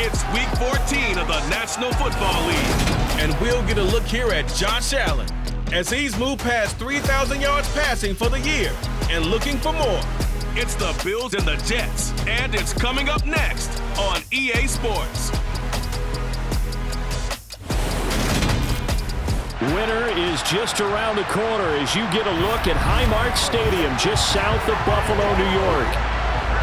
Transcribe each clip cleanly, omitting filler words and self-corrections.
It's Week 14 of the National Football League. And we'll get a look here at Josh Allen as he's moved past 3,000 yards passing for the year and looking for more. It's the Bills and the Jets, and it's coming up next on EA Sports. Winter is just around the corner as you get a look at Highmark Stadium just south of Buffalo, New York.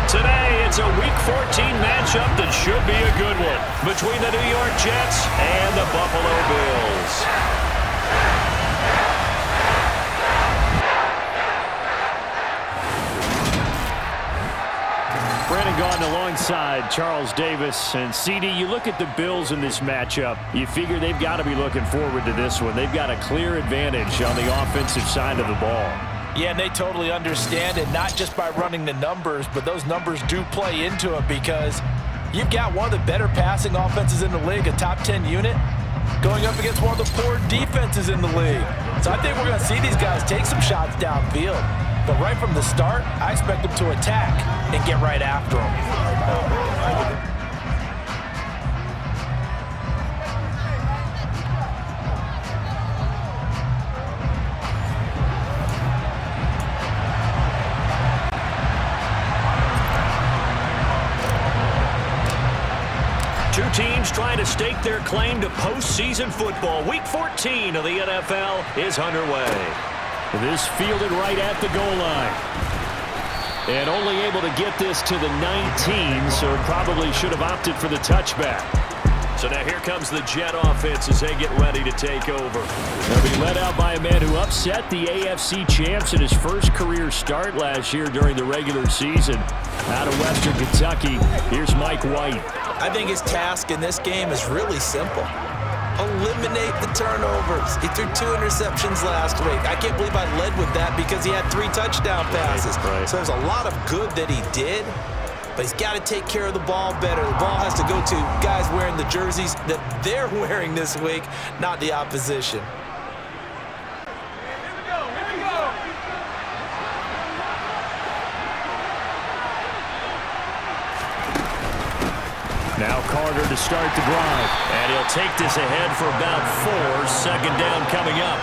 Today, it's a Week 14 matchup that should be a good one between the New York Jets and the Buffalo Bills. Brandon Gaudin alongside Charles Davis. And CD, you look at the Bills in this matchup, you figure they've got to be looking forward to this one. They've got a clear advantage on the offensive side of the ball. Yeah, and they totally understand it, not just by running the numbers, but those numbers do play into it because you've got one of the better passing offenses in the league, a top 10 unit, going up against one of the poor defenses in the league. So I think we're going to see these guys take some shots downfield. But right from the start, I expect them to attack and get right after them. Two teams trying to stake their claim to postseason football. Week 14 of the NFL is underway. This fielded right at the goal line. And only able to get this to the 19, so it probably should have opted for the touchback. So now here comes the Jet offense as they get ready to take over. They'll be led out by a man who upset the AFC champs in his first career start last year during the regular season. Out of Western Kentucky, here's Mike White. I think his task in this game is really simple. Eliminate the turnovers. He threw 2 interceptions last week. I can't believe I led with that because he had 3 touchdown passes. Right. So there's a lot of good that he did, but he's got to take care of the ball better. The ball has to go to guys wearing the jerseys that they're wearing this week, not the opposition. Now Carter to start the drive. And he'll take this ahead for about 4. Second down coming up.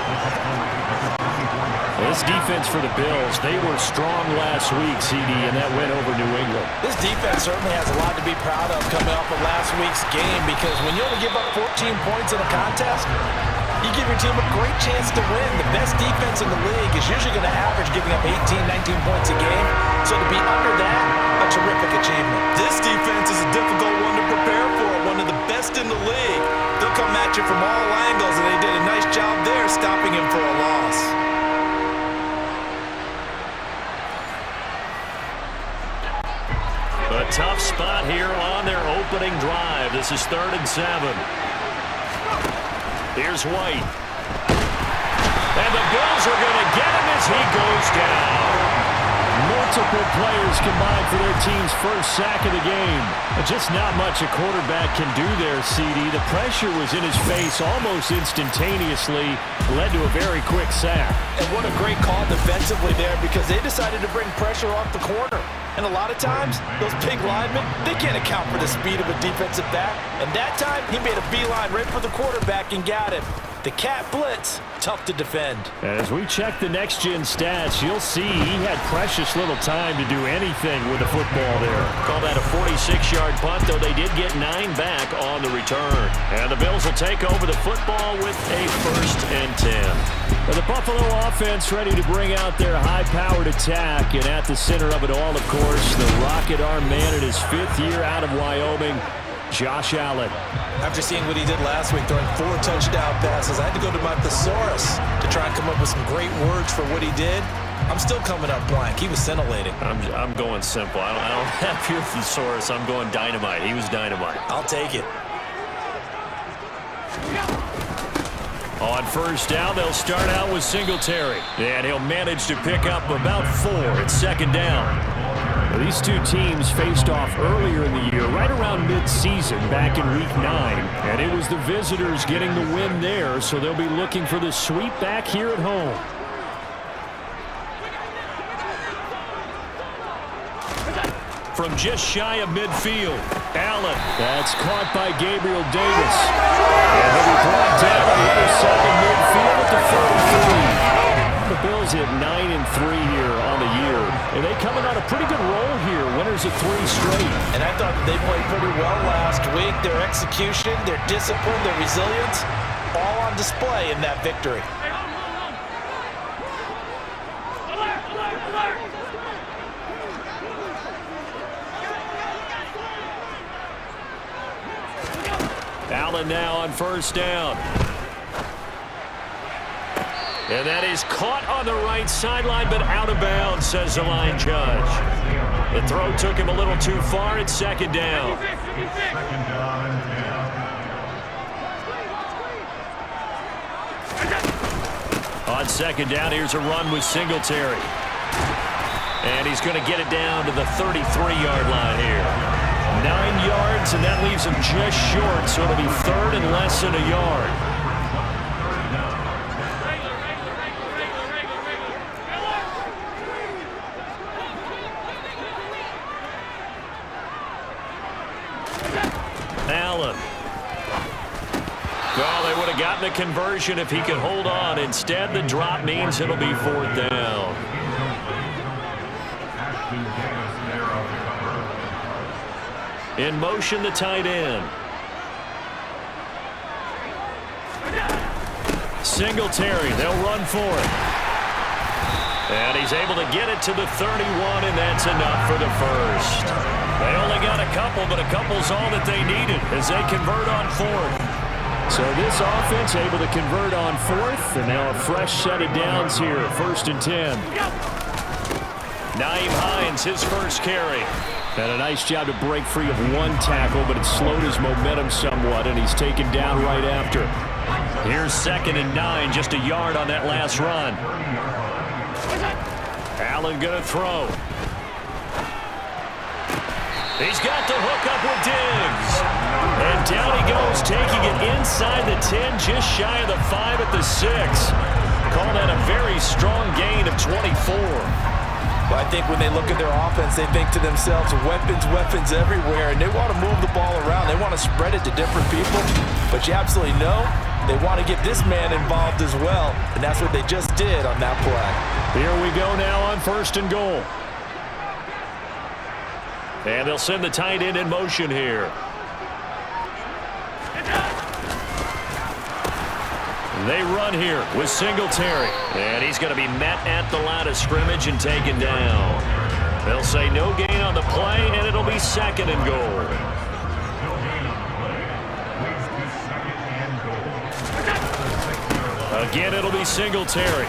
This defense for the Bills, they were strong last week, CD, and that went over New England. This defense certainly has a lot to be proud of coming off of last week's game because when you only give up 14 points in a contest, you give your team a great chance to win. The best defense in the league is usually going to average giving up 18, 19 points a game. So to be under that, a terrific achievement. This defense is a difficult one to prepare for, one of the best in the league. They'll come at you from all angles, and they did a nice job there stopping him for a loss. A tough spot here on their opening drive. This is 3rd and 7. Here's White. And the Bills are going to get him as he goes down. Multiple players combined for their team's first sack of the game. Just not much a quarterback can do there, CD. The pressure was in his face almost instantaneously, led to a very quick sack. And what a great call defensively there because they decided to bring pressure off the corner. And a lot of times, those big linemen, they can't account for the speed of a defensive back. And that time, he made a beeline right for the quarterback and got him. The cat blitz, tough to defend. As we check the next-gen stats, you'll see he had precious little time to do anything with the football there. Call that a 46-yard punt, though they did get 9 back on the return. And the Bills will take over the football with a 1st and 10. Now the Buffalo offense ready to bring out their high-powered attack. And at the center of it all, of course, the rocket arm man in his 5th year out of Wyoming, Josh Allen. After seeing what he did last week, throwing 4 touchdown passes, I had to go to my thesaurus to try and come up with some great words for what he did. I'm still coming up blank. He was scintillating. I'm going simple. I don't have your thesaurus. I'm going dynamite. He was dynamite. I'll take it. On 1st down, they'll start out with Singletary. And he'll manage to pick up about 4 at 2nd down. These two teams faced off earlier in the year, right around mid-season, back in Week 9. And it was the visitors getting the win there, so they'll be looking for the sweep back here at home. from just shy of midfield. Allen. That's caught by Gabriel Davis. And he'll be brought down on the other side of midfield at the 43. The Bills hit 9-3 here on the year. And they coming on a pretty good roll here. Winners of 3 straight. And I thought that they played pretty well last week. Their execution, their discipline, their resilience, all on display in that victory. Allen now on first down. And that is caught on the right sideline, but out of bounds, says the line judge. The throw took him a little too far. It's second down. On second down, here's a run with Singletary. And he's going to get it down to the 33-yard line here. 9 yards, and that leaves him just short, so it'll be third and less than a yard. Allen. Well, they would have gotten a conversion if he could hold on. Instead, the drop means it'll be fourth down. In motion, the tight end. Singletary, they'll run for it. And he's able to get it to the 31, and that's enough for the first. They only got a couple, but a couple's all that they needed as they convert on fourth. So this offense able to convert on fourth, and now a fresh set of downs here, 1st and 10. Nyheim Hines, his first carry. Had a nice job to break free of one tackle, but it slowed his momentum somewhat, and he's taken down right after. Here's 2nd and 9, just a yard on that last run. Allen gonna throw. He's got the hook up with Diggs. And down he goes, taking it inside the 10, just shy of the 5 at the 6. Call that a very strong gain of 24. Well, I think when they look at their offense, they think to themselves, weapons, weapons everywhere, and they want to move the ball around. They want to spread it to different people, but you absolutely know they want to get this man involved as well, and that's what they just did on that play. Here we go now on 1st and goal. And they'll send the tight end in motion here. They run here with Singletary. And he's going to be met at the line of scrimmage and taken down. They'll say no gain on the play, and it'll be 2nd and goal. Again, it'll be Singletary.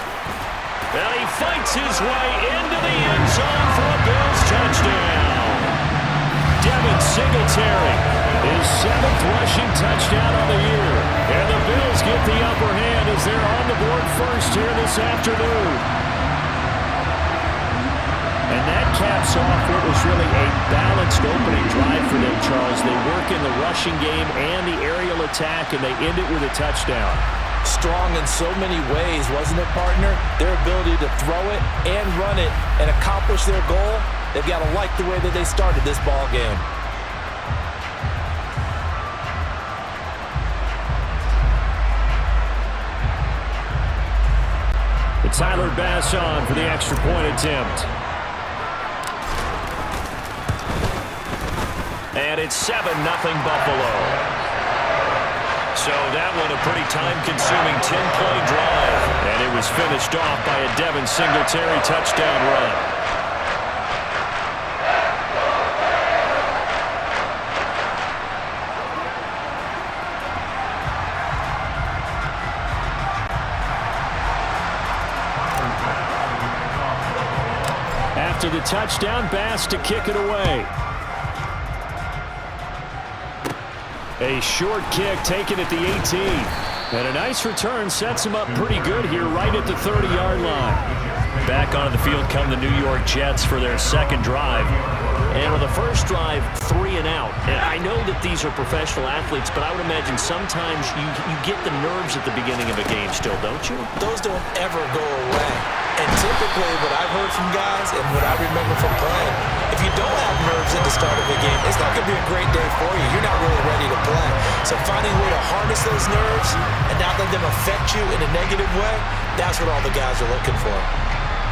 Well, he fights his way into the end zone for a Bills touchdown. Devin Singletary, his 7th rushing touchdown on the year. And the Bills get the upper hand as they're on the board first here this afternoon. And that caps off what was really a balanced opening drive for them, Charles. They work in the rushing game and the aerial attack, and they end it with a touchdown. Strong in so many ways, wasn't it, partner? Their ability to throw it and run it and accomplish their goal, they've got to like the way that they started this ball game. It's Tyler Bass on for the extra point attempt. And it's 7-0 Buffalo. So that one a pretty time-consuming 10-play drive. And it was finished off by a Devin Singletary touchdown run. After the touchdown, Bass to kick it away. A short kick taken at the 18. And a nice return sets him up pretty good here right at the 30-yard line. Back onto the field come the New York Jets for their 2nd drive. And on the first drive, 3 and out. And I know that these are professional athletes, but I would imagine sometimes you get the nerves at the beginning of a game still, don't you? Those don't ever go away. And typically what I've heard from guys and what I remember from playing, if you don't have nerves at the the start of a game, it's not going to be a great day for you. You're not really ready to play. So finding a way to harness those nerves and not let them affect you in a negative way, that's what all the guys are looking for.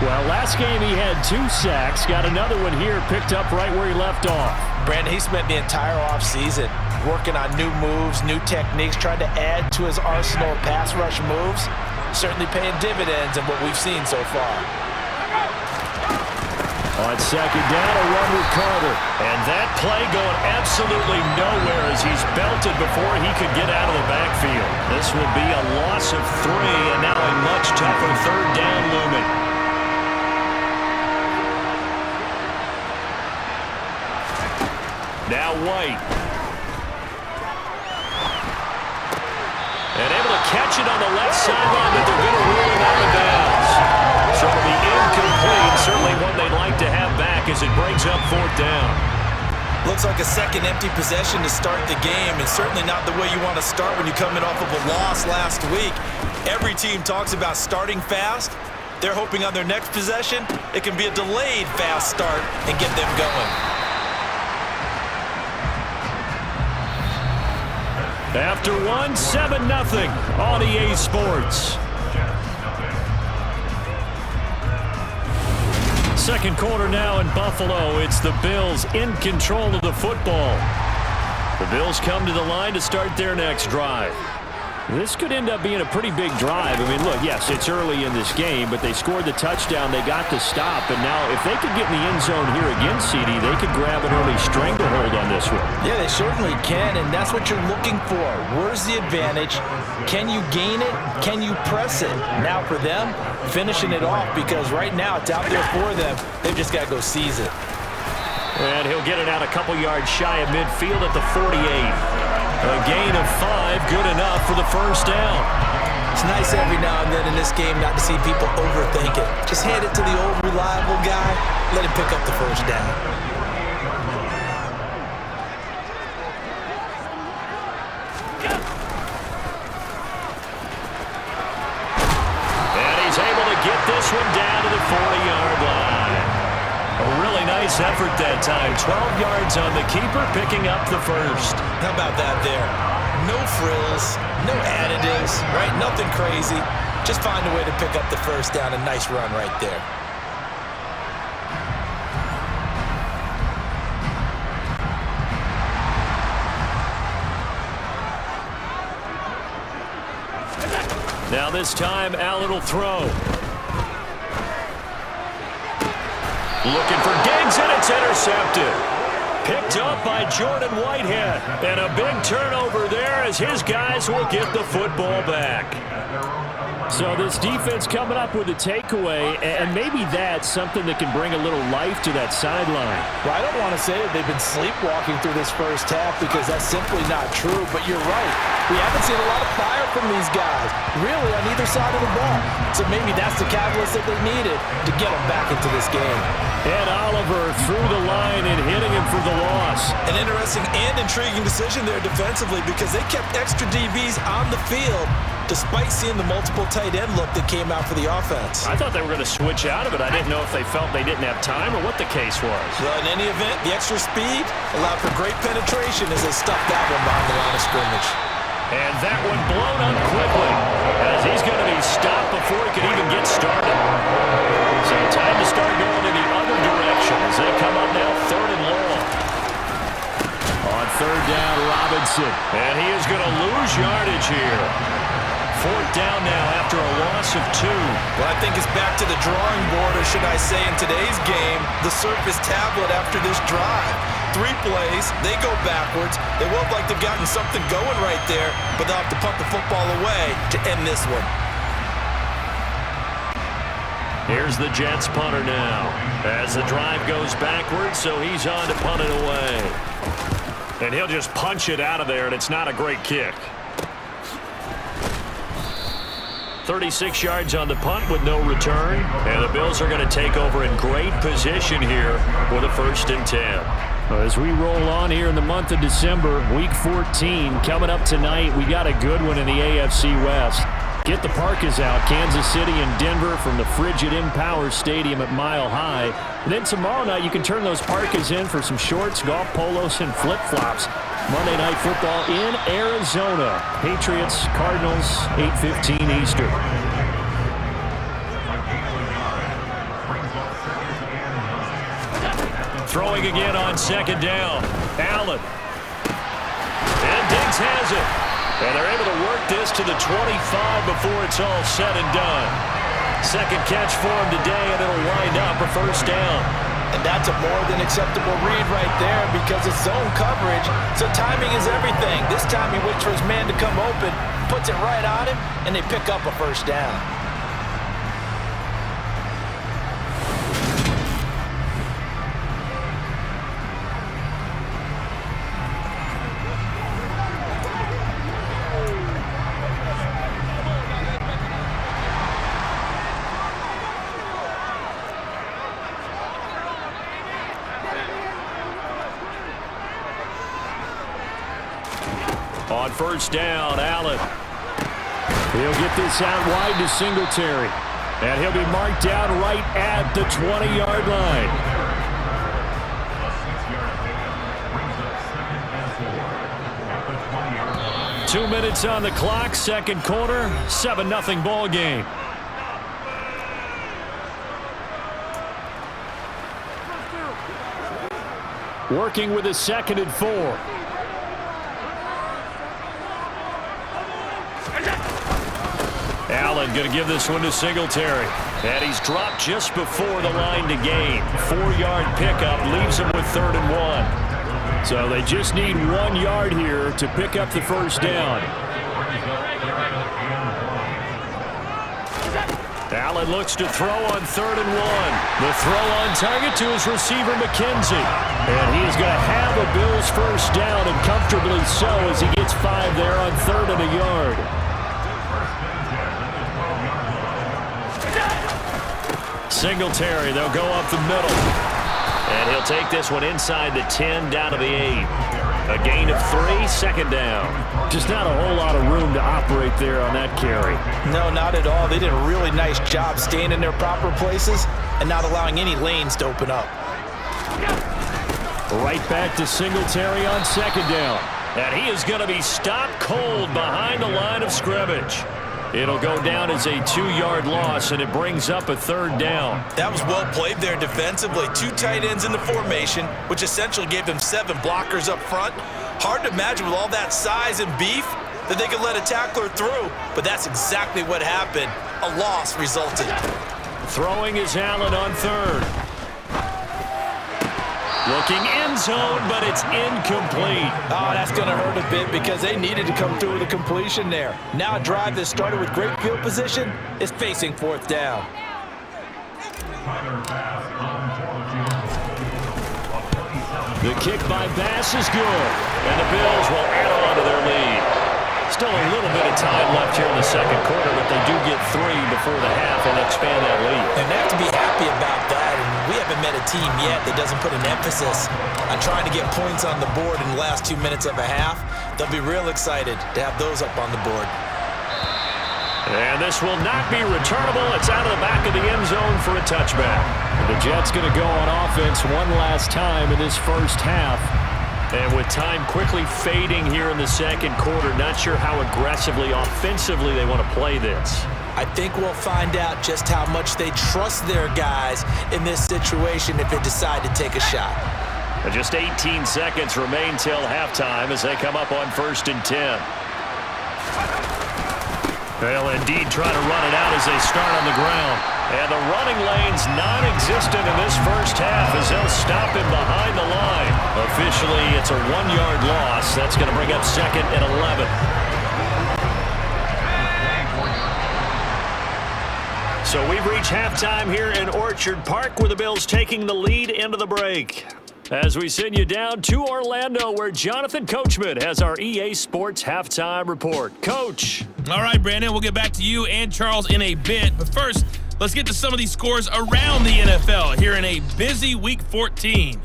Well, last game he had 2 sacks. Got another one here, picked up right where he left off. Brandon, he spent the entire offseason working on new moves, new techniques, trying to add to his arsenal of pass rush moves. Certainly paying dividends in what we've seen so far. On second down, a run with Carter. And that play going absolutely nowhere as he's belted before he could get out of the backfield. This will be a loss of 3, and now a much tougher third down looming. Now White. And able to catch it on the left sideline, but they're going to rule him out of bounds. So it'll be incomplete. Certainly one they'd like to have back as it brings up 4th down. Looks like a second empty possession to start the game, and certainly not the way you want to start when you're coming off of a loss last week. Every team talks about starting fast. They're hoping on their next possession, it can be a delayed fast start and get them going. After 1, 7-0 on EA Sports. Second quarter now in Buffalo. It's the Bills in control of the football. The Bills come to the line to start their next drive. This could end up being a pretty big drive. I mean, look, yes, it's early in this game, but they scored the touchdown. They got the stop. And now if they could get in the end zone here again, CD, they could grab an early stranglehold on this one. Yeah, they certainly can, and that's what you're looking for. Where's the advantage? Can you gain it? Can you press it? Now for them, finishing it off, because right now it's out there for them. They've just got to go seize it. And he'll get it out a couple yards shy of midfield at the 48. A gain of 5, good enough for the first down. It's nice every now and then in this game not to see people overthink it. Just hand it to the old reliable guy, let him pick up the first down. And he's able to get this one down to the 40-yard line. A really nice effort that time. 12 yards on the keeper, picking up the first. How about that there? No frills, no additives, right? Nothing crazy. Just find a way to pick up the first down. A nice run right there. Now this time, Allen will throw. Looking for Diggs, and it's intercepted. Picked up by Jordan Whitehead. And a big turnover there as his guys will get the football back. So this defense coming up with a takeaway, and maybe that's something that can bring a little life to that sideline. Well, I don't want to say that they've been sleepwalking through this first half because that's simply not true, but you're right. We haven't seen a lot of fire from these guys, really, on either side of the ball. So maybe that's the catalyst that they needed to get them back into this game. And Oliver through the line and hitting him for the loss. An interesting and intriguing decision there defensively because they kept extra DBs on the field despite seeing the multiple tight end look that came out for the offense. I thought they were going to switch out of it. I didn't know if they felt they didn't have time or what the case was. Well, in any event, the extra speed allowed for great penetration as they stuffed that one behind the line of scrimmage. And that one blown up quickly as he's going to be stopped before he can even get started. So time to start going in the other direction as they come up now 3rd and long. On 3rd down, Robinson. And he is going to lose yardage here. 4th down now after a loss of 2. Well, I think it's back to the drawing board, or should I say in today's game, the Surface tablet after this drive. 3 plays, they go backwards. They look like they've gotten something going right there, but they'll have to punt the football away to end this one. Here's the Jets punter now as the drive goes backwards, so he's on to punt it away. And he'll just punch it out of there, and it's not a great kick. 36 yards on the punt with no return. And the Bills are going to take over in great position here with a 1st and 10. As we roll on here in the month of December, Week 14 coming up tonight, we got a good one in the AFC West. Get the parkas out. Kansas City and Denver from the frigid Empower Stadium at Mile High. And then tomorrow night you can turn those parkas in for some shorts, golf polos, and flip-flops. Monday Night Football in Arizona. Patriots, Cardinals, 8:15 Eastern. Throwing again on second down. Allen. And Diggs has it. And they're able to work this to the 25 before it's all said and done. Second catch for him today, and it'll wind up a first down. And that's a more than acceptable read right there because it's zone coverage, so timing is everything. This time he waits for his man to come open, puts it right on him, and they pick up a first down. On first down, Allen. He'll get this out wide to Singletary. And he'll be marked down right at the 20-yard line. 2 minutes on the clock, second quarter, 7-0 ball game. Working with a 2nd and 4. Allen going to give this one to Singletary. And he's dropped just before the line to gain. 4-yard pickup leaves him with 3rd and 1. So they just need 1 yard here to pick up the first down. Allen looks to throw on 3rd and 1. The throw on target to his receiver, McKenzie. And he is going to have a Bills first down, and comfortably so as he gets 5 there on 3rd and a yard. Singletary, they'll go up the middle. And he'll take this one inside the 10, down to the 8. A gain of 3, 2nd down. Just not a whole lot of room to operate there on that carry. No, not at all. They did a really nice job staying in their proper places and not allowing any lanes to open up. Right back to Singletary on 2nd down. And he is going to be stopped cold behind the line of scrimmage. It'll go down as a 2-yard loss, and it brings up a 3rd down. That was well played there defensively. 2 tight ends in the formation, which essentially gave them 7 blockers up front. Hard to imagine with all that size and beef that they could let a tackler through, but that's exactly what happened. A loss resulted. Throwing is Allen on 3rd. Looking end zone, but it's incomplete. Oh, that's going to hurt a bit because they needed to come through with a completion there. Now a drive that started with great field position is facing 4th down. The kick by Bass is good, and the Bills will add on to their lead. Still a little bit of time left here in the second quarter, but they do get 3 before the half and expand that lead. And they have to be happy about that. And we haven't met a team yet that doesn't put an emphasis on trying to get points on the board in the last 2 minutes of a half. They'll be real excited to have those up on the board. And this will not be returnable. It's out of the back of the end zone for a touchback. The Jets going to go on offense one last time in this first half. And with time quickly fading here in the second quarter, not sure how aggressively, offensively they want to play this. I think we'll find out just how much they trust their guys in this situation if they decide to take a shot. And just 18 seconds remain till halftime as they come up on 1st and 10. They'll indeed try to run it out as they start on the ground. And the running lane's non-existent in this first half as they'll stop him behind the line. Officially, it's a 1-yard loss. That's going to bring up 2nd and 11. So we've reached halftime here in Orchard Park with the Bills taking the lead into the break. As we send you down to Orlando where Jonathan Coachman has our EA Sports Halftime Report. Coach. All right, Brandon, we'll get back to you and Charles in a bit. But first, let's get to some of these scores around the NFL here in a busy Week 14.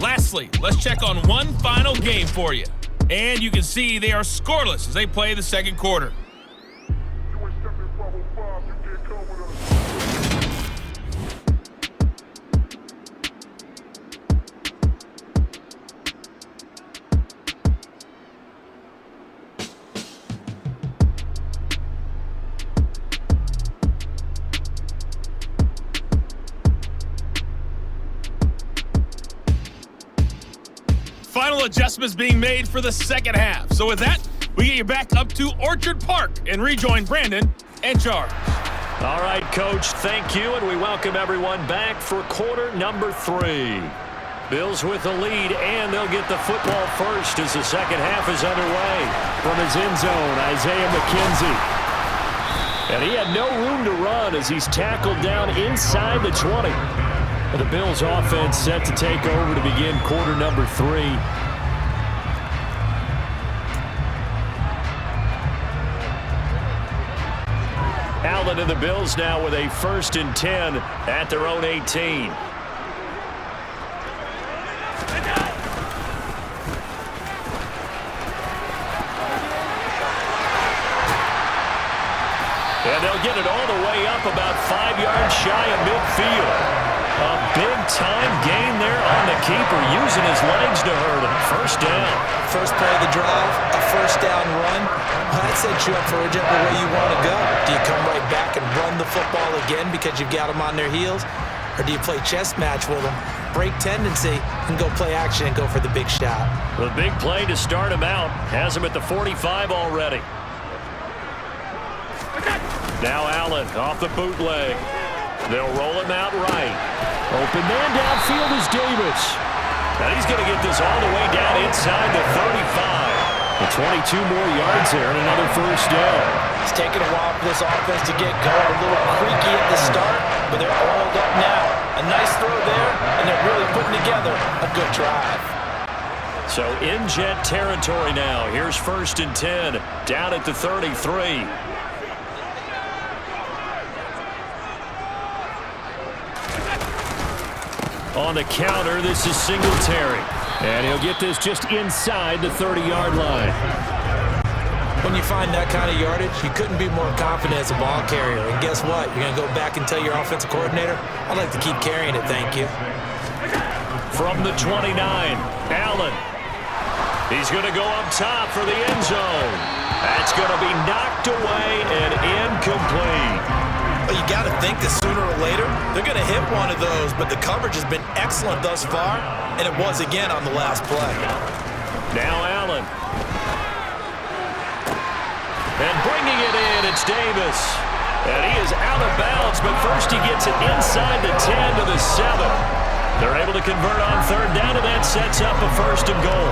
Lastly, let's check on one final game for you. And you can see they are scoreless as they play the second quarter. Final adjustments being made for the second half. So with that, we get you back up to Orchard Park and rejoin Brandon and Charles. All right, Coach, thank you, and we welcome everyone back for quarter number 3. Bills with the lead, and they'll get the football first as the second half is underway. From his end zone, Isaiah McKenzie. And he had no room to run as he's tackled down inside the 20. The Bills offense set to take over to begin quarter number 3. Allen and the Bills now with a 1st and 10 at their own 18. And they'll get it all the way up about 5 yards shy of midfield. A big-time gain there on the keeper, using his legs to hurt him. First down. First play of the drive, a first down run. That sets you up for whichever way you want to go. Do you come right back and run the football again because you've got them on their heels? Or do you play chess match with them, break tendency, and go play action and go for the big shot? The big play to start him out. Has him at the 45 already. Now Allen off the bootleg. They'll roll him out right. Open man downfield is Davis. Now he's going to get this all the way down inside the 35. The 22 more yards there and another first down. It's taken a while for this offense to get going. A little creaky at the start, but they're oiled up now. A nice throw there, and they're really putting together a good drive. So in jet territory now. Here's 1st and 10 down at the 33. On the counter, this is Singletary. And he'll get this just inside the 30-yard line. When you find that kind of yardage, you couldn't be more confident as a ball carrier. And guess what? You're going to go back and tell your offensive coordinator, I'd like to keep carrying it, thank you. From the 29, Allen. He's going to go up top for the end zone. That's going to be knocked away and incomplete. Well, you got to think that sooner or later, they're going to hit one of those, but the coverage has been excellent thus far, and it was again on the last play. Now Allen. And bringing it in, it's Davis. And he is out of bounds, but first he gets it inside the 10 to the 7. They're able to convert on 3rd down, and that sets up a 1st and goal.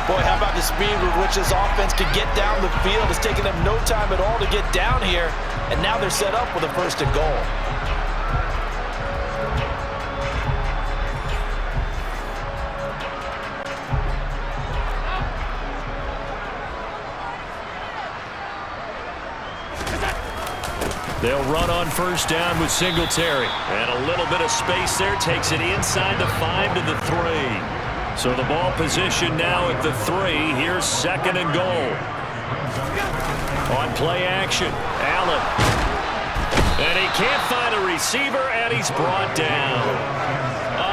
Boy, how about the speed with which this offense could get down the field? It's taken them no time at all to get down here, and now they're set up with a 1st and goal. They'll run on 1st down with Singletary. And a little bit of space there takes it inside the 5 to the 3. So the ball position now at the 3. Here's 2nd and goal. On play action, Allen. And he can't find a receiver, and he's brought down.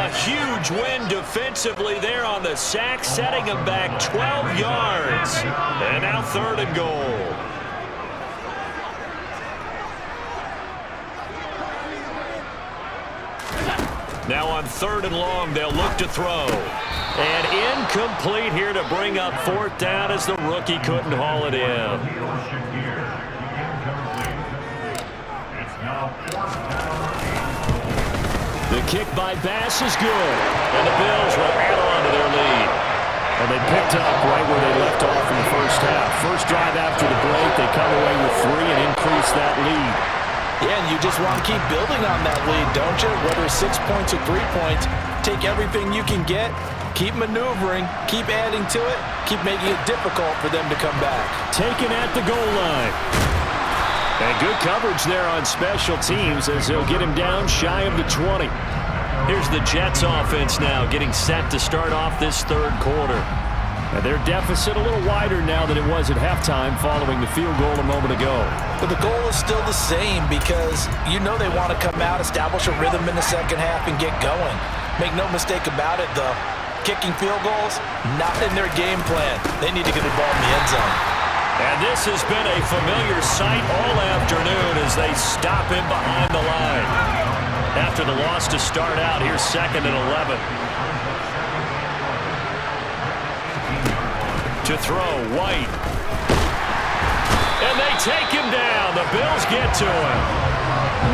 A huge win defensively there on the sack, setting him back 12 yards. And now 3rd and goal. Now on 3rd and long, they'll look to throw. And incomplete here to bring up 4th down as the rookie couldn't haul it in. The kick by Bass is good. And the Bills will add on to their lead. And they picked up right where they left off in the first half. First drive after the break, they come away with 3 and increase that lead. Yeah, and you just want to keep building on that lead, don't you? Whether it's 6 points or 3 points, take everything you can get, keep maneuvering, keep adding to it, keep making it difficult for them to come back. Taken at the goal line. And good coverage there on special teams as they'll get him down shy of the 20. Here's the Jets offense now getting set to start off this third quarter. And their deficit a little wider now than it was at halftime following the field goal a moment ago. But the goal is still the same because you know they want to come out, establish a rhythm in the second half, and get going. Make no mistake about it, though. Kicking field goals, not in their game plan. They need to get the ball in the end zone. And this has been a familiar sight all afternoon as they stop him behind the line. After the loss to start out, here's 2nd and 11. To throw, White. And they take him down. The Bills get to him.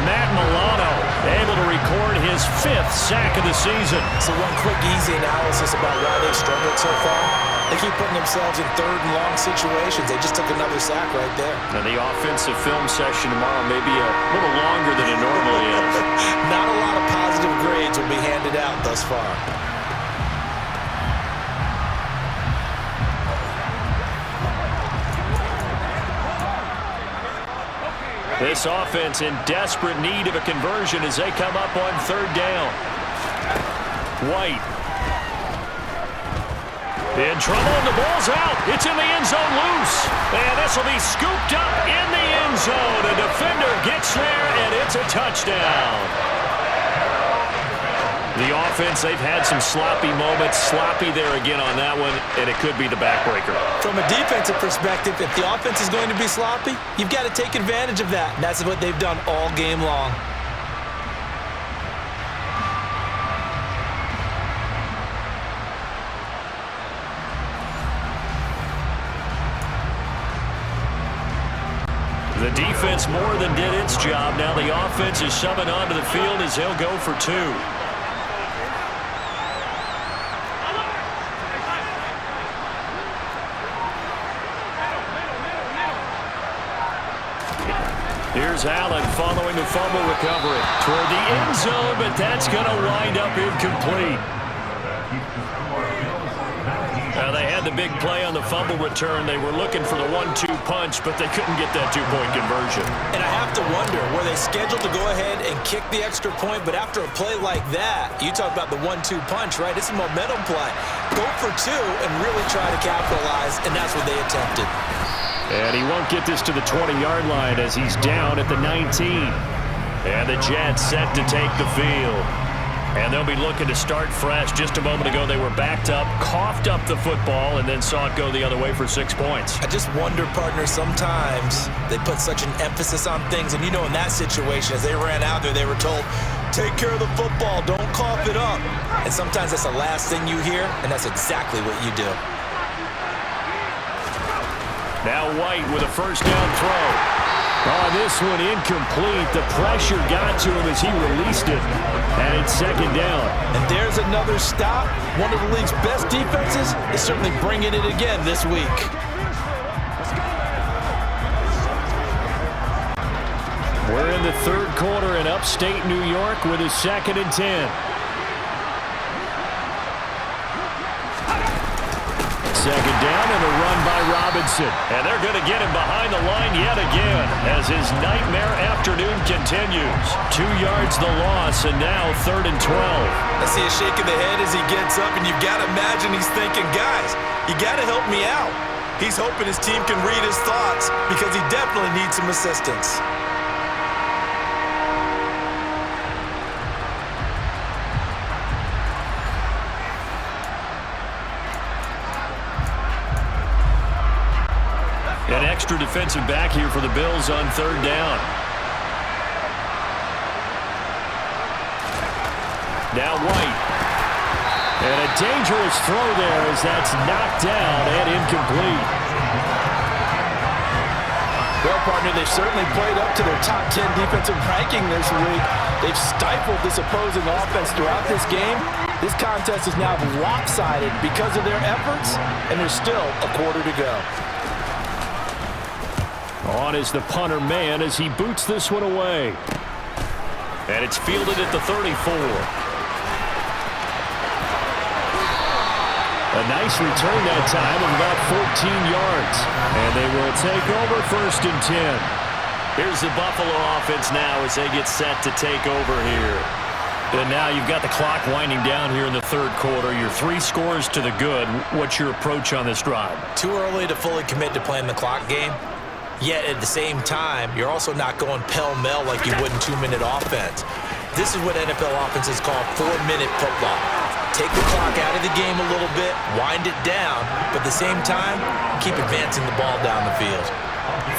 Matt Milano able to record his 5th sack of the season. So one quick, easy analysis about why they've struggled so far. They keep putting themselves in third and long situations. They just took another sack right there. Now the offensive film session tomorrow may be a little longer than it normally is. Not a lot of positive grades will be handed out thus far. This offense in desperate need of a conversion as they come up on 3rd down. White. In trouble, and the ball's out. It's in the end zone loose. And this will be scooped up in the end zone. A defender gets there, and it's a touchdown. The offense, they've had some sloppy moments. Sloppy there again on that one, and it could be the backbreaker. From a defensive perspective, if the offense is going to be sloppy, you've got to take advantage of that. And that's what they've done all game long. The defense more than did its job. Now the offense is shoving onto the field as he'll go for 2. Here's Allen following the fumble recovery toward the end zone, but that's going to wind up incomplete. They had the big play on the fumble return. They were looking for the 1-2 punch, but they couldn't get that 2-point conversion. And I have to wonder, were they scheduled to go ahead and kick the extra point, but after a play like that, you talk about the 1-2 punch, right? It's a momentum play. Go for 2 and really try to capitalize, and that's what they attempted. And he won't get this to the 20-yard line as he's down at the 19. And the Jets set to take the field. And they'll be looking to start fresh. Just a moment ago, they were backed up, coughed up the football, and then saw it go the other way for 6 points. I just wonder, partner, sometimes they put such an emphasis on things. And, you know, in that situation, as they ran out there, they were told, take care of the football, don't cough it up. And sometimes that's the last thing you hear, and that's exactly what you do. Now White with a 1st down throw. Oh, this one incomplete. The pressure got to him as he released it. And it's 2nd down. And there's another stop. One of the league's best defenses is certainly bringing it again this week. We're in the 3rd quarter in upstate New York with a 2nd and 10. 2nd down and a run by Robinson. And they're going to get him behind the line yet again as his nightmare afternoon continues. 2 yards the loss, and now 3rd and 12. I see a shake of the head as he gets up, and you've got to imagine he's thinking, guys, you got to help me out. He's hoping his team can read his thoughts because he definitely needs some assistance. An extra defensive back here for the Bills on 3rd down. Now White. And a dangerous throw there as that's knocked down and incomplete. Well, partner, they've certainly played up to their top 10 defensive ranking this week. They've stifled this opposing offense throughout this game. This contest is now lopsided because of their efforts, and there's still a quarter to go. On is the punter man as he boots this one away. And it's fielded at the 34. A nice return that time of about 14 yards. And they will take over 1st and 10. Here's the Buffalo offense now as they get set to take over here. And now you've got the clock winding down here in the third quarter. You're 3 scores to the good. What's your approach on this drive? Too early to fully commit to playing the clock game. Yet at the same time, you're also not going pell-mell like you would in 2-minute offense. This is what NFL offenses call 4-minute football. Take the clock out of the game a little bit, wind it down, but at the same time, keep advancing the ball down the field.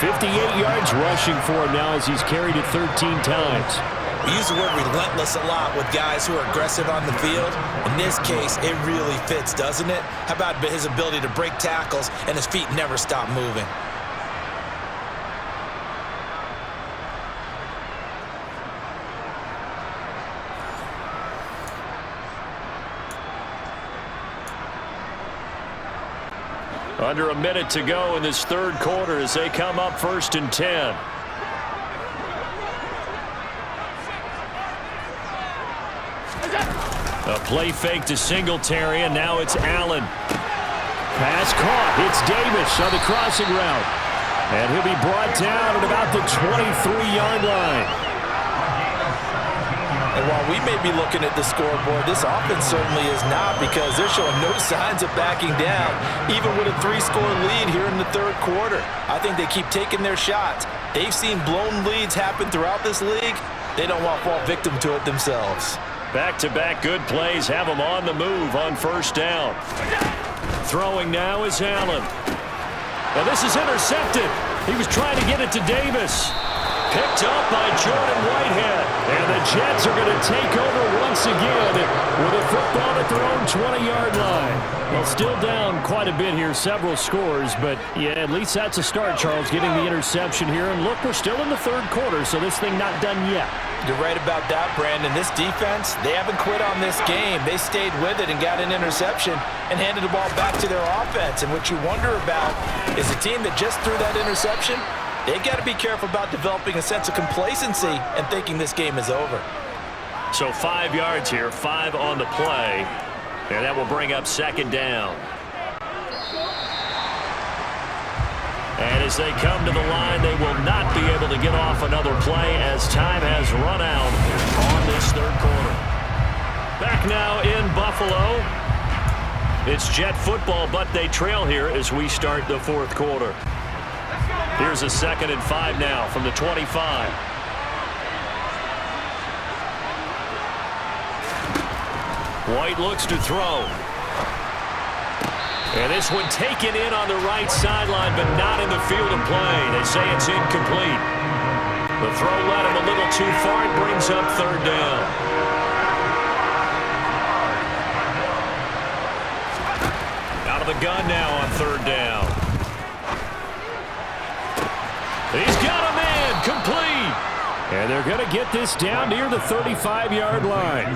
58 yards rushing for him now as he's carried it 13 times. We use the word relentless a lot with guys who are aggressive on the field. In this case, it really fits, doesn't it? How about his ability to break tackles and his feet never stop moving? Under a minute to go in this third quarter as they come up 1st and 10. A play fake to Singletary, and now it's Allen. Pass caught. It's Davis on the crossing route. And he'll be brought down at about the 23-yard line. And while we may be looking at the scoreboard, this offense certainly is not, because they're showing no signs of backing down, even with a 3-score lead here in the third quarter. I think they keep taking their shots. They've seen blown leads happen throughout this league. They don't want to fall victim to it themselves. Back-to-back good plays have him on the move on 1st down. Throwing now is Allen. Now this is intercepted. He was trying to get it to Davis. Picked up by Jordan Whitehead. And the Jets are going to take over once again with a football at their own 20-yard line. Well, still down quite a bit here, several scores, but yeah, at least that's a start, Charles, getting the interception here. And look, we're still in the third quarter, so this thing not done yet. You're right about that, Brandon. This defense, they haven't quit on this game. They stayed with it and got an interception and handed the ball back to their offense. And what you wonder about is a team that just threw that interception, they've got to be careful about developing a sense of complacency and thinking this game is over. So 5 yards here, 5 on the play, and that will bring up 2nd down. And as they come to the line, they will not be able to get off another play as time has run out on this third quarter. Back now in Buffalo. It's Jet football, but they trail here as we start the fourth quarter. Here's a 2nd and 5 now from the 25. White looks to throw. And this one taken in on the right sideline, but not in the field of play. They say it's incomplete. The throw led him a little too far. It brings up 3rd down. Out of the gun now on 3rd down. He's got a man, complete. And they're going to get this down near the 35-yard line.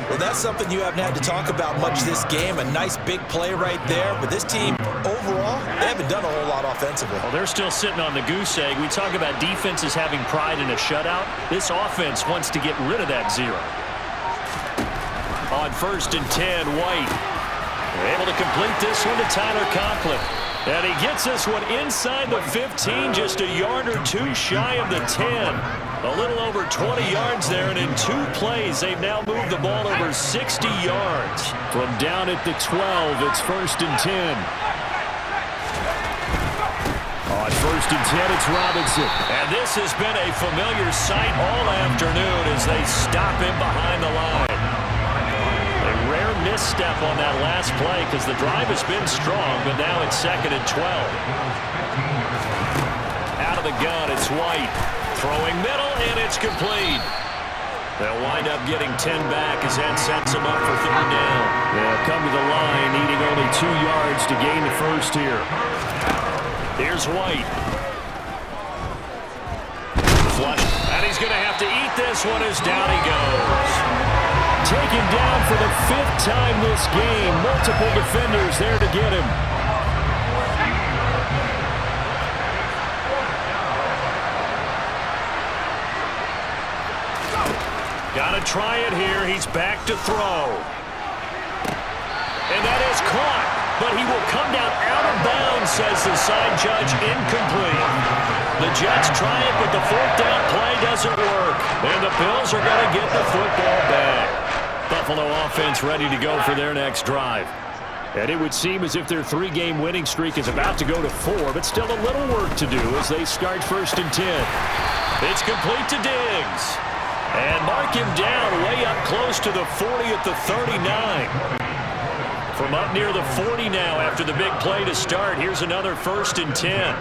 Well, that's something you haven't had to talk about much this game. A nice big play right there. But this team, overall, they haven't done a whole lot offensively. Well, they're still sitting on the goose egg. We talk about defenses having pride in a shutout. This offense wants to get rid of that 0. On 1st and 10, White able to complete this one to Tyler Conklin. And he gets this one inside the 15, just a yard or 2 shy of the 10. A little over 20 yards there, and in 2 plays, they've now moved the ball over 60 yards. From down at the 12, it's 1st and 10. On 1st and 10, it's Robinson. And this has been a familiar sight all afternoon as they stop him behind the line. A rare misstep on that last play because the drive has been strong, but now it's 2nd and 12. Out of the gun, it's White. Throwing middle, and it's complete. They'll wind up getting 10 back as that sets them up for 3rd down. They'll come to the line, needing only 2 yards to gain the first here. Here's White. Flush, and he's going to have to eat this one as down he goes. Taken down for the 5th time this game. Multiple defenders there to get him. Got to try it here. He's back to throw. And that is caught. but he will come down out of bounds, says the side judge, incomplete. The Jets try it, but the fourth down play doesn't work. And the Bills are going to get the football back. Buffalo offense ready to go for their next drive. And it would seem as if their 3-game winning streak is about to go to 4, but still a little work to do as they start 1st and 10. It's complete to Diggs. And mark him down way up close to the 40 at the 39. From up near the 40 now after the big play to start, here's another 1st and 10.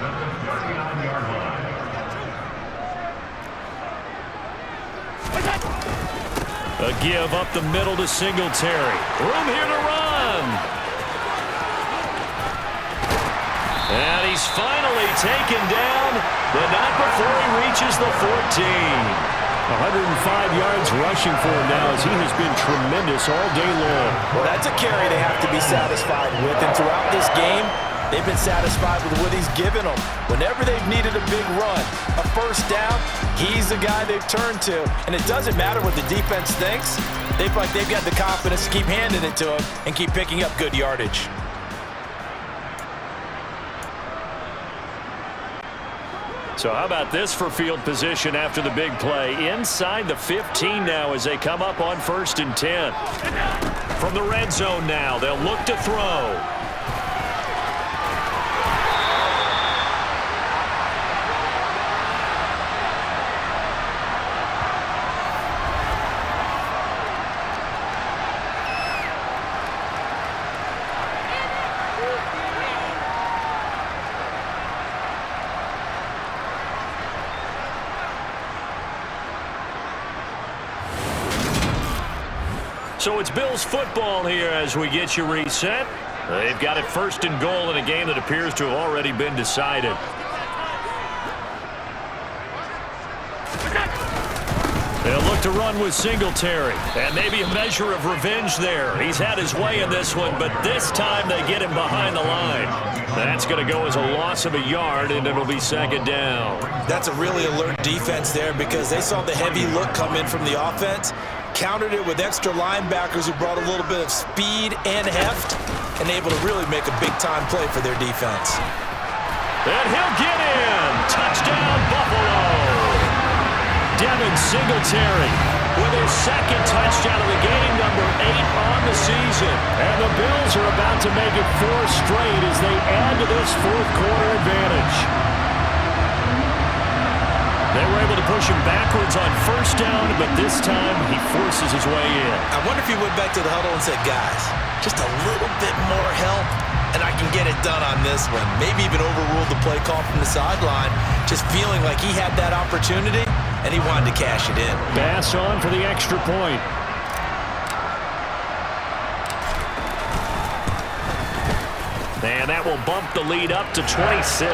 A give up the middle to Singletary. Room here to run. And he's finally taken down, but not before he reaches the 14. 105 yards rushing for him now as he has been tremendous all day long. Well, that's a carry they have to be satisfied with. And throughout this game, they've been satisfied with what he's given them. Whenever they've needed a big run, a first down, he's the guy they've turned to. And it doesn't matter what the defense thinks. They feel like they've got the confidence to keep handing it to him and keep picking up good yardage. So how about this for field position after the big play? Inside the 15 now as they come up on 1st and 10. From the red zone now, they'll look to throw. So it's Bills football here as we get you reset. They've got it 1st and goal in a game that appears to have already been decided. They'll look to run with Singletary. And maybe a measure of revenge there. He's had his way in this one, but this time they get him behind the line. That's going to go as a loss of a yard, and it'll be 2nd down. That's a really alert defense there because they saw the heavy look come in from the offense, countered it with extra linebackers who brought a little bit of speed and heft, and able to really make a big-time play for their defense. And he'll get in. Touchdown, Buffalo. Devin Singletary with his 2nd touchdown of the game, number 8 on the season. And the Bills are about to make it 4 straight as they add to this 4th quarter advantage. They were able to push him backwards on 1st down, but this time he forces his way in. I wonder if he went back to the huddle and said, guys, just a little bit more help, and I can get it done on this one. Maybe even overruled the play call from the sideline, just feeling like he had that opportunity, and he wanted to cash it in. Bass on for the extra point. And that will bump the lead up to 26.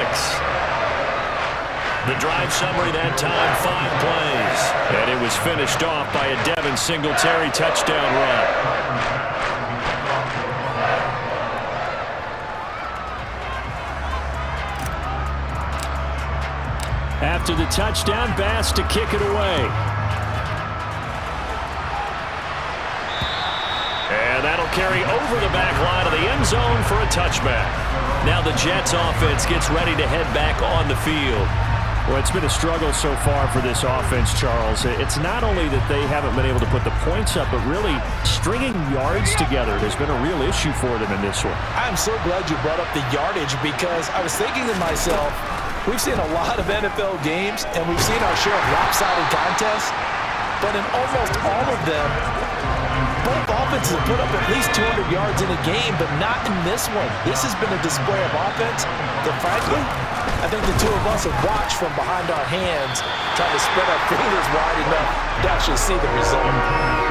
The drive summary that time, 5 plays. And it was finished off by a Devin Singletary touchdown run. After the touchdown, Bass to kick it away. And that'll carry over the back line of the end zone for a touchback. Now the Jets offense gets ready to head back on the field. Well, it's been a struggle so far for this offense, Charles. It's not only that they haven't been able to put the points up, but really stringing yards together has been a real issue for them in this one. I'm so glad you brought up the yardage because I was thinking to myself, we've seen a lot of NFL games and we've seen our share of lopsided contests, but in almost all of them, both offenses have put up at least 200 yards in a game, but not in this one. This has been a display of offense that, frankly, I think the two of us have watched from behind our hands, trying to spread our fingers wide enough to actually see the result.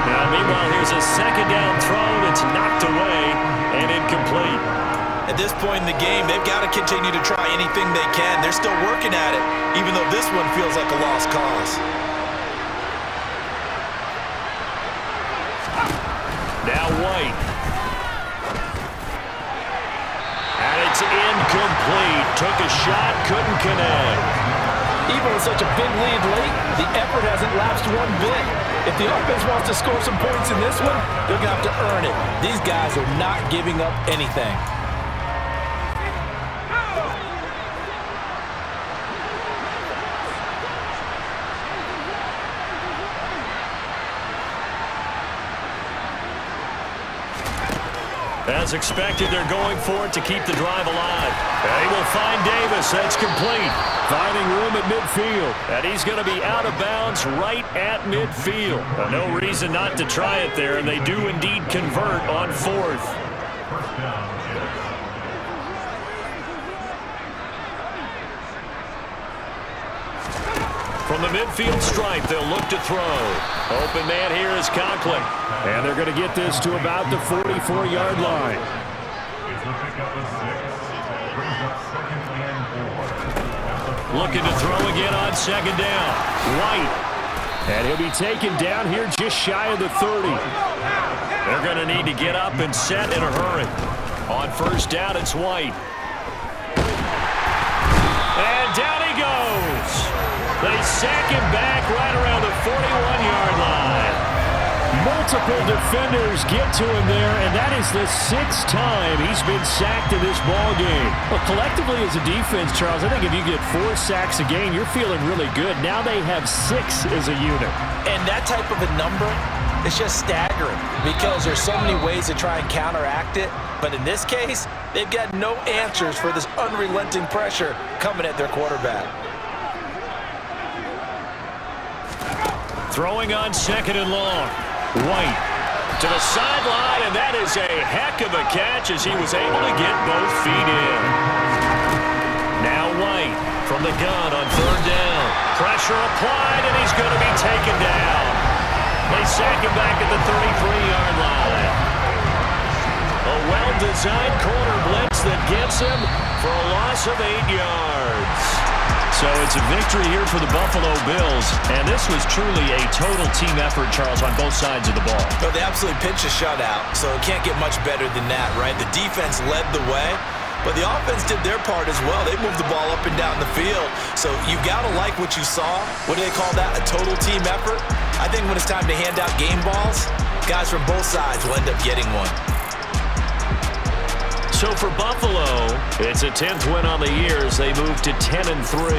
Now, meanwhile, here's a 2nd down throw that's knocked away and incomplete. At this point in the game, they've got to continue to try anything they can. They're still working at it, even though this one feels like a lost cause. Now White. And it's incomplete. Took a shot, couldn't connect. Even with such a big lead late, the effort hasn't lapsed one bit. If the offense wants to score some points in this one, they're going to have to earn it. These guys are not giving up anything. As expected, they're going for it to keep the drive alive. And he will find Davis. That's complete. Finding room at midfield. And he's going to be out of bounds right at midfield. No reason not to try it there, and they do indeed convert on fourth. From the midfield stripe, they'll look to throw. Open man here is Conklin. And they're going to get this to about the 44-yard line. Looking to throw again on second down. White. And he'll be taken down here just shy of the 30. They're going to need to get up and set in a hurry. On first down, it's White. And down he goes. They sack him back right around the 41-yard line. Multiple defenders get to him there, and that is the 6th time he's been sacked in this ball game. Well, collectively as a defense, Charles, I think if you get 4 sacks a game, you're feeling really good. Now they have 6 as a unit. And that type of a number is just staggering because there's so many ways to try and counteract it. But in this case, they've got no answers for this unrelenting pressure coming at their quarterback. Throwing on second and long. White to the sideline, and that is a heck of a catch as he was able to get both feet in. Now White from the gun on third down. Pressure applied, and he's going to be taken down. They sack him back at the 33-yard line. A well-designed corner blitz that gets him for a loss of 8 yards. So it's a victory here for the Buffalo Bills, and this was truly a total team effort, Charles, on both sides of the ball. Well, they absolutely pitched a shutout, so it can't get much better than that, right? The defense led the way, but the offense did their part as well. They moved the ball up and down the field, so you've got to like what you saw. What do they call that? A total team effort? I think when it's time to hand out game balls, guys from both sides will end up getting one. So for Buffalo, it's a 10th win on the year as they move to 10-3.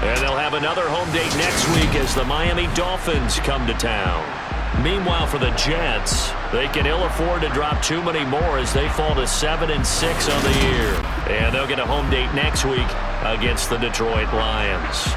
And they'll have another home date next week as the Miami Dolphins come to town. Meanwhile, for the Jets, they can ill afford to drop too many more as they fall to 7-6 on the year. And they'll get a home date next week against the Detroit Lions.